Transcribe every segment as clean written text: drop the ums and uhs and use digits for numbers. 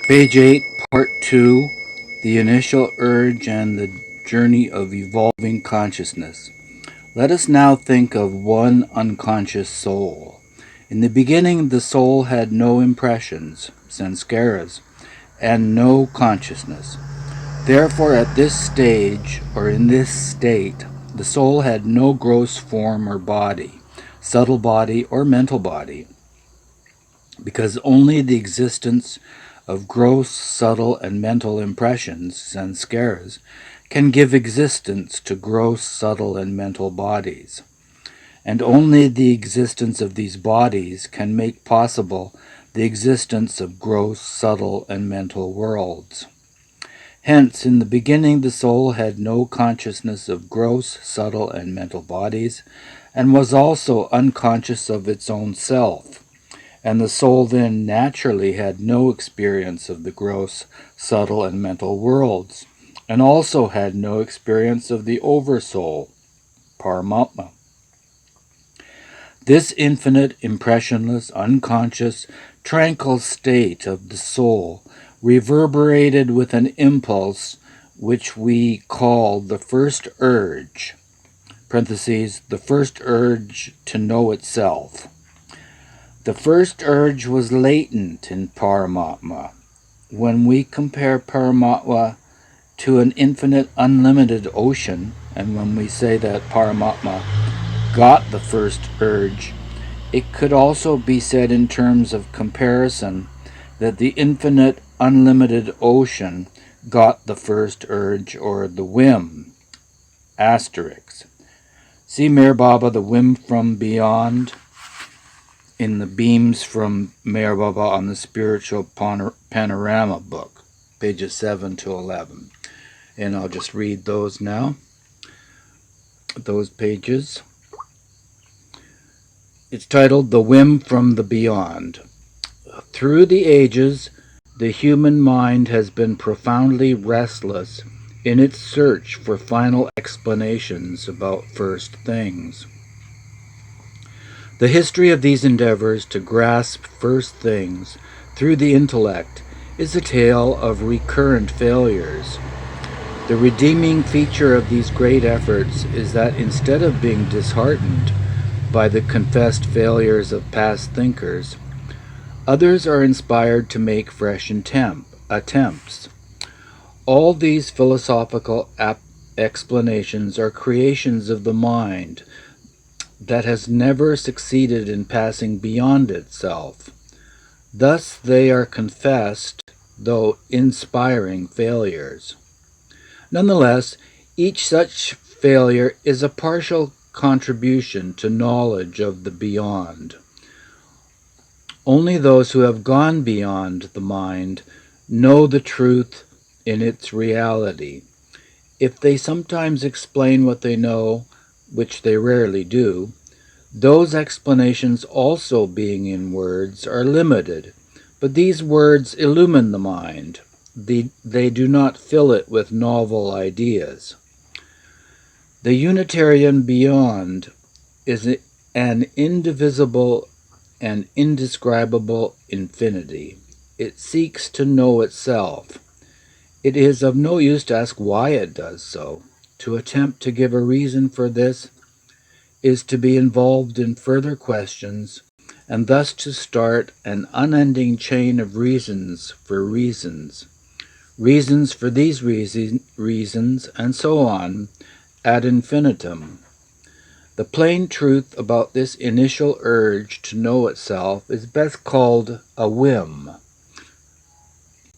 Page 8, Part 2, The Initial Urge and the Journey of Evolving Consciousness. Let us now think of one unconscious soul. In the beginning, the soul had no impressions, sanskaras, and no consciousness. Therefore, at this stage, or in this state, the soul had no gross form or body, subtle body or mental body, because only the existence of gross, subtle, and mental impressions, sanskaras, can give existence to gross, subtle, and mental bodies. And only the existence of these bodies can make possible the existence of gross, subtle, and mental worlds. Hence, in the beginning the soul had no consciousness of gross, subtle, and mental bodies, and was also unconscious of its own self. And the soul then naturally had no experience of the gross, subtle, and mental worlds, and also had no experience of the Oversoul, Paramatma. This infinite, impressionless, unconscious, tranquil state of the soul reverberated with an impulse which we call the first urge, parentheses, the first urge to know itself. The first urge was latent in Paramatma. When we compare Paramatma to an infinite, unlimited ocean, and when we say that Paramatma got the first urge, it could also be said in terms of comparison that the infinite, unlimited ocean got the first urge, or the whim. Asterisk. See Meher Baba, The Whim from Beyond, in the Beams from Meher Baba on the Spiritual Panorama book, pages 7 to 11. And I'll just read those now, those pages. It's titled The Whim from the Beyond. Through the ages, the human mind has been profoundly restless in its search for final explanations about first things. The history of these endeavors to grasp first things through the intellect is a tale of recurrent failures. The redeeming feature of these great efforts is that instead of being disheartened by the confessed failures of past thinkers, others are inspired to make fresh attempts. All these philosophical explanations are creations of the mind that has never succeeded in passing beyond itself. Thus they are confessed, though inspiring, failures. Nonetheless, each such failure is a partial contribution to knowledge of the beyond. Only those who have gone beyond the mind know the truth in its reality. If they sometimes explain what they know, which they rarely do, those explanations, also being in words, are limited, but these words illumine the mind. They do not fill it with novel ideas. The Unitarian beyond is an indivisible and indescribable infinity. It seeks to know itself. It is of no use to ask why it does so. To attempt to give a reason for this is to be involved in further questions, and thus to start an unending chain of reasons for reasons these reasons, and so on, ad infinitum. The plain truth about this initial urge to know itself is best called a whim.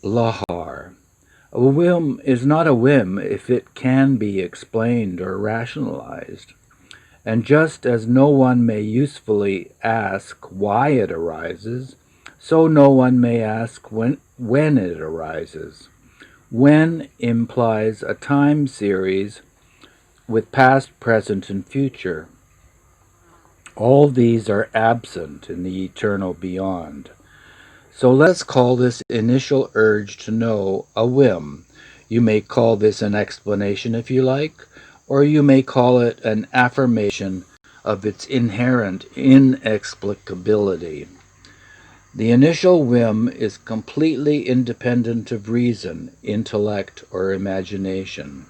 Lahar. A whim is not a whim if it can be explained or rationalized. And just as no one may usefully ask why it arises, so no one may ask when it arises. When implies a time series with past, present, and future. All these are absent in the eternal beyond. So let's call this initial urge to know a whim. You may call this an explanation if you like, or you may call it an affirmation of its inherent inexplicability. The initial whim is completely independent of reason, intellect, or imagination,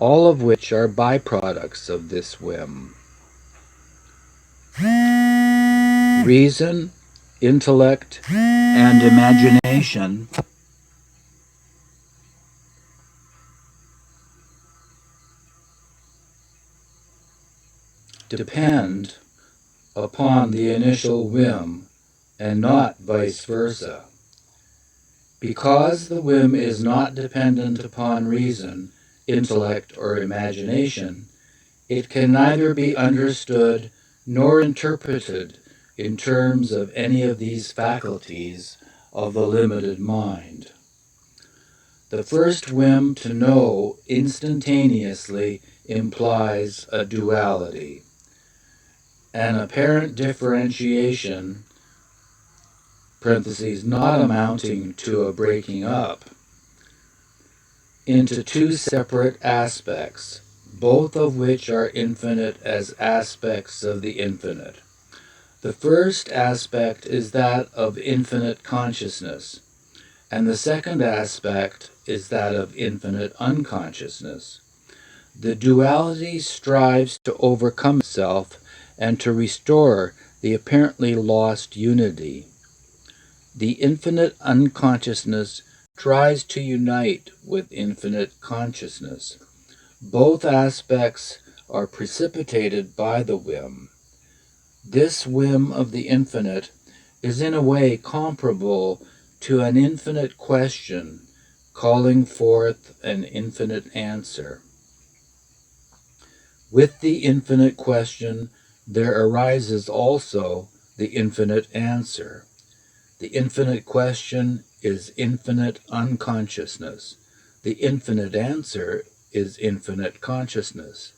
all of which are byproducts of this whim. Reason, intellect, and imagination depend upon the initial whim and not vice versa. Because the whim is not dependent upon reason, intellect, or imagination, it can neither be understood nor interpreted in terms of any of these faculties of the limited mind. The first whim to know instantaneously implies a duality, an apparent differentiation, parentheses, not amounting to a breaking up, into two separate aspects, both of which are infinite as aspects of the infinite. The first aspect is that of infinite consciousness, and the second aspect is that of infinite unconsciousness. The duality strives to overcome itself and to restore the apparently lost unity. The infinite unconsciousness tries to unite with infinite consciousness. Both aspects are precipitated by the whim. This whim of the infinite is in a way comparable to an infinite question calling forth an infinite answer. With the infinite question, there arises also the infinite answer. The infinite question is infinite unconsciousness. The infinite answer is infinite consciousness.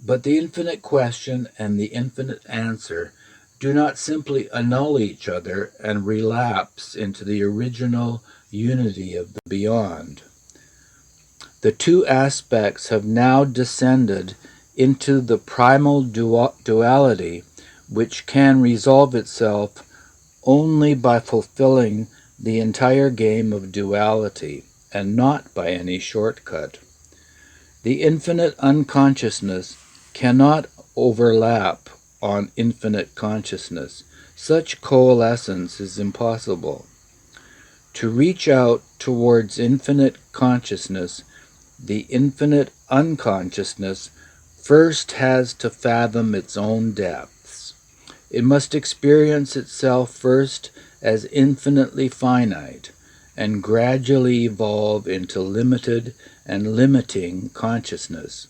But the infinite question and the infinite answer do not simply annul each other and relapse into the original unity of the beyond. The two aspects have now descended into the primal duality, which can resolve itself only by fulfilling the entire game of duality, and not by any shortcut. The infinite unconsciousness cannot overlap on infinite consciousness. Such coalescence is impossible. To reach out towards infinite consciousness, the infinite unconsciousness first has to fathom its own depths. It must experience itself first as infinitely finite and gradually evolve into limited and limiting consciousness.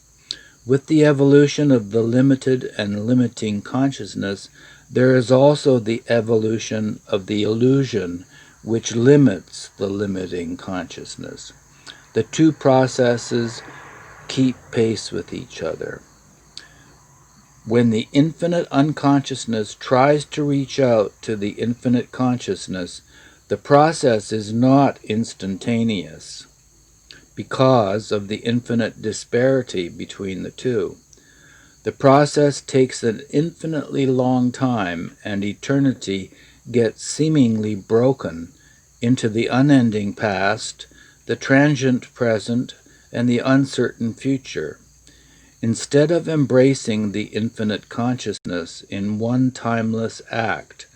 With the evolution of the limited and limiting consciousness, there is also the evolution of the illusion which limits the limiting consciousness. The two processes keep pace with each other. When the infinite unconsciousness tries to reach out to the infinite consciousness, the process is not instantaneous because of the infinite disparity between the two. The process takes an infinitely long time, and eternity gets seemingly broken into the unending past, the transient present, and the uncertain future. Instead of embracing the infinite consciousness in one timeless act,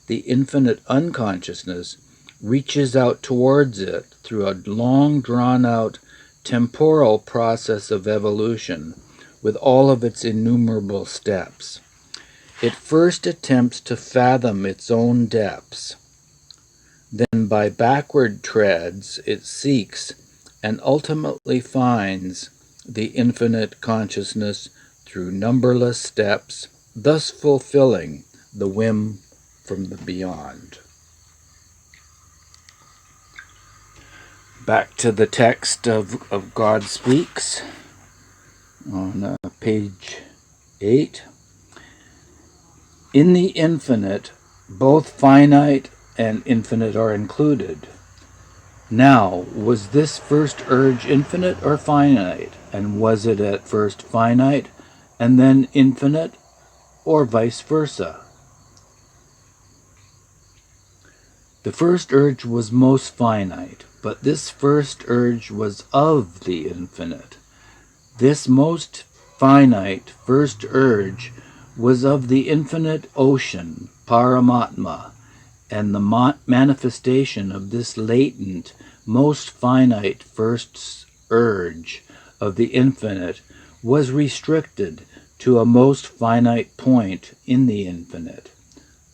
the infinite unconsciousness reaches out towards it through a long drawn-out temporal process of evolution with all of its innumerable steps. It first attempts to fathom its own depths. Then by backward treads it seeks and ultimately finds the infinite consciousness through numberless steps, thus fulfilling the whim from the beyond. Back to the text of God Speaks on page 8. In the infinite, both finite and infinite are included. Now, was this first urge infinite or finite? And was it at first finite and then infinite, or vice versa? The first urge was most finite, but this first urge was of the infinite. This most finite first urge was of the infinite ocean, Paramatma, and the manifestation of this latent, most finite first urge of the infinite was restricted to a most finite point in the infinite,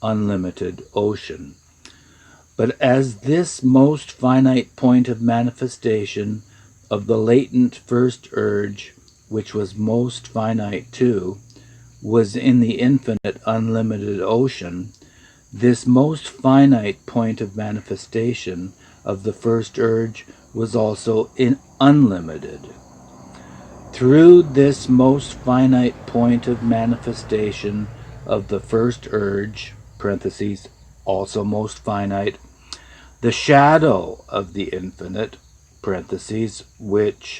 unlimited ocean. But as this most finite point of manifestation of the latent first urge, which was most finite too, was in the infinite unlimited ocean, this most finite point of manifestation of the first urge was also unlimited. Through this most finite point of manifestation of the first urge, parentheses, also most finite, the shadow of the infinite, parentheses, which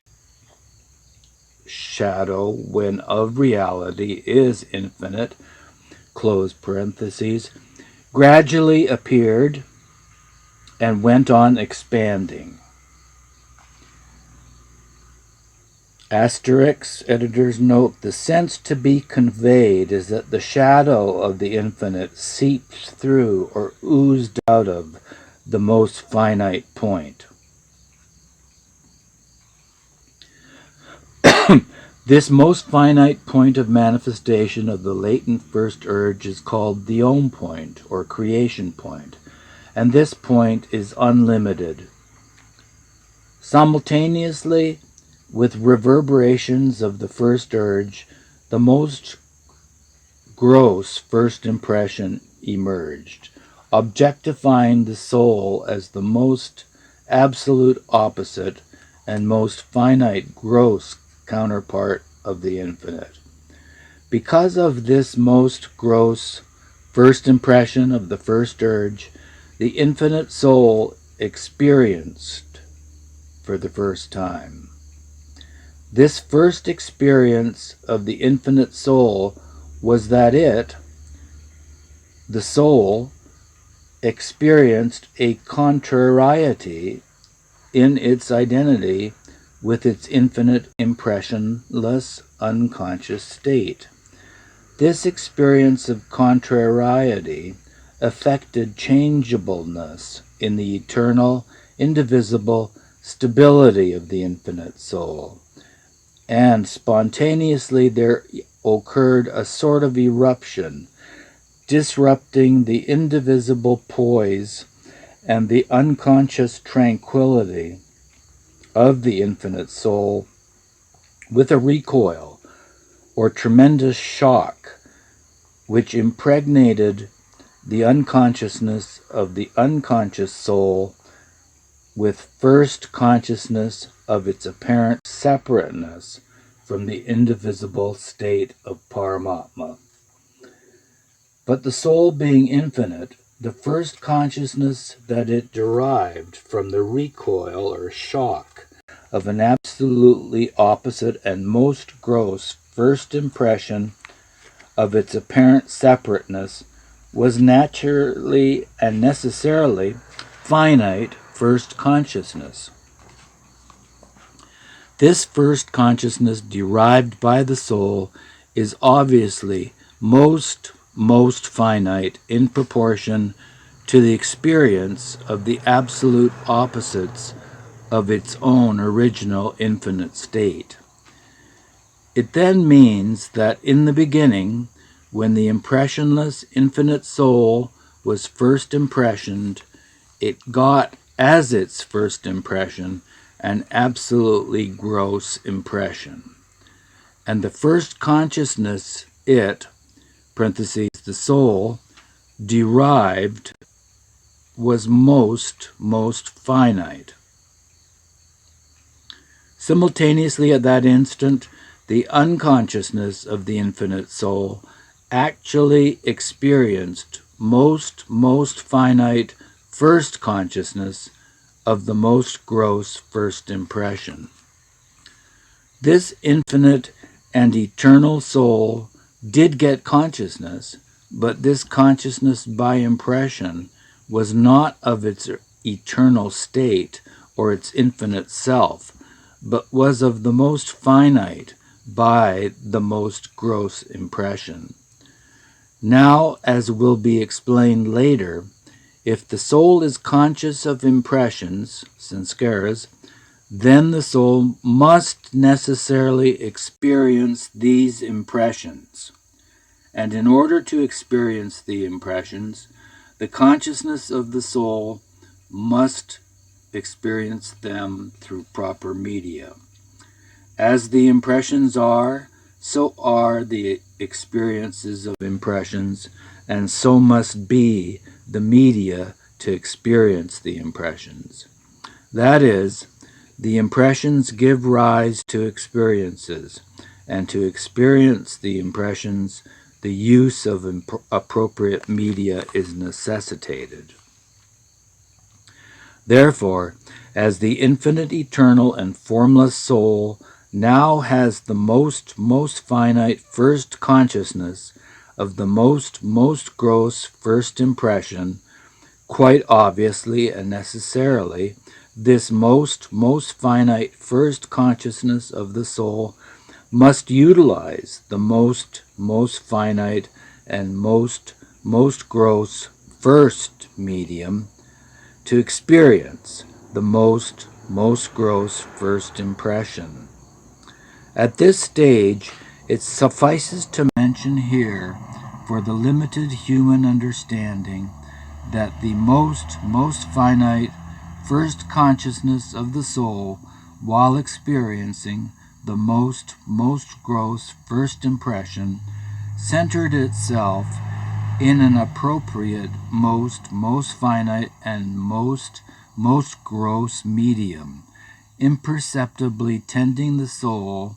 shadow, when of reality, is infinite, close parentheses, gradually appeared and went on expanding. Asterisk, editor's note, the sense to be conveyed is that the shadow of the infinite seeps through or oozed out of the most finite point. This most finite point of manifestation of the latent first urge is called the Om point, or creation point, and this point is unlimited. Simultaneously with reverberations of the first urge, the most gross first impression emerged, objectifying the soul as the most absolute opposite and most finite gross counterpart of the infinite. Because of this most gross first impression of the first urge, the infinite soul experienced for the first time. This first experience of the infinite soul was that it, the soul, experienced a contrariety in its identity with its infinite impressionless unconscious state. This experience of contrariety affected changeableness in the eternal, indivisible stability of the infinite soul, and spontaneously there occurred a sort of eruption, disrupting the indivisible poise and the unconscious tranquility of the infinite soul with a recoil or tremendous shock which impregnated the unconsciousness of the unconscious soul with first consciousness of its apparent separateness from the indivisible state of Paramatma. But the soul being infinite, the first consciousness that it derived from the recoil or shock of an absolutely opposite and most gross first impression of its apparent separateness was naturally and necessarily finite first consciousness. This first consciousness derived by the soul is obviously most finite in proportion to the experience of the absolute opposites of its own original infinite state. It then means that in the beginning, when the impressionless infinite soul was first impressioned, it got as its first impression an absolutely gross impression. And the first consciousness it, parentheses, the soul, derived was most finite. Simultaneously at that instant, the unconsciousness of the infinite soul actually experienced most finite first consciousness of the most gross first impression. This infinite and eternal soul did get consciousness, but this consciousness by impression was not of its eternal state or its infinite self, but was of the most finite by the most gross impression. Now, as will be explained later, if the soul is conscious of impressions, sanskaras, then the soul must necessarily experience these impressions. And in order to experience the impressions, the consciousness of the soul must experience them through proper media. As the impressions are, so are the experiences of impressions, and so must be the media to experience the impressions. That is, the impressions give rise to experiences, and to experience the impressions, the use of appropriate media is necessitated. Therefore, as the infinite, eternal, and formless soul now has the most finite first consciousness of the most gross first impression, quite obviously and necessarily, this most finite first consciousness of the soul must utilize the most finite and most gross first medium to experience the most gross first impression. At this stage, it suffices to mention here, for the limited human understanding, that the most finite first consciousness of the soul, while experiencing the most gross first impression, centered itself in an appropriate most finite and most gross medium, imperceptibly tending the soul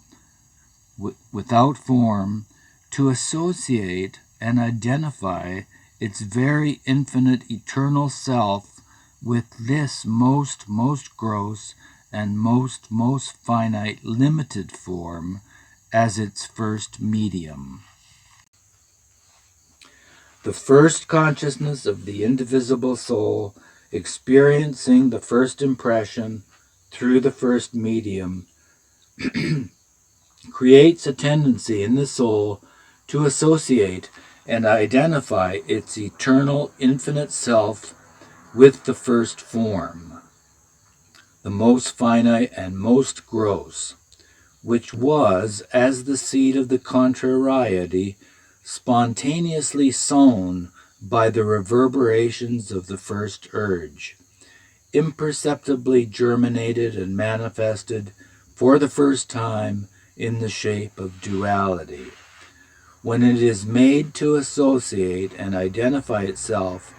without form to associate and identify its very infinite eternal self with this most gross and most finite limited form as its first medium. The first consciousness of the indivisible soul experiencing the first impression through the first medium creates a tendency in the soul to associate and identify its eternal infinite self with the first form, the most finite and most gross, which was, as the seed of the contrariety, spontaneously sown by the reverberations of the first urge, imperceptibly germinated and manifested for the first time in the shape of duality. When it is made to associate and identify itself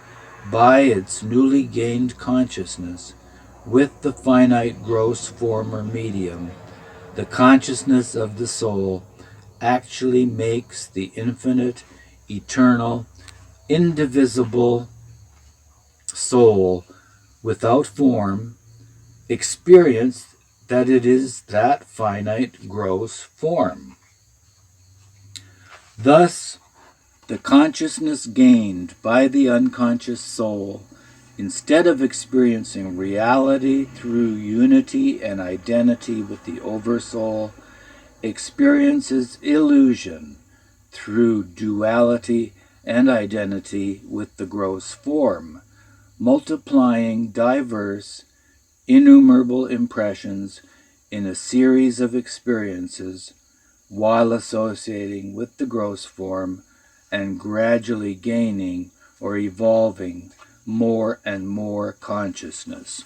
by its newly gained consciousness with the finite gross form or medium, the consciousness of the soul actually makes the infinite, eternal, indivisible soul without form experience that it is that finite gross form. Thus, the consciousness gained by the unconscious soul, instead of experiencing reality through unity and identity with the Oversoul, experiences illusion through duality and identity with the gross form, multiplying diverse, innumerable impressions in a series of experiences while associating with the gross form and gradually gaining or evolving more and more consciousness.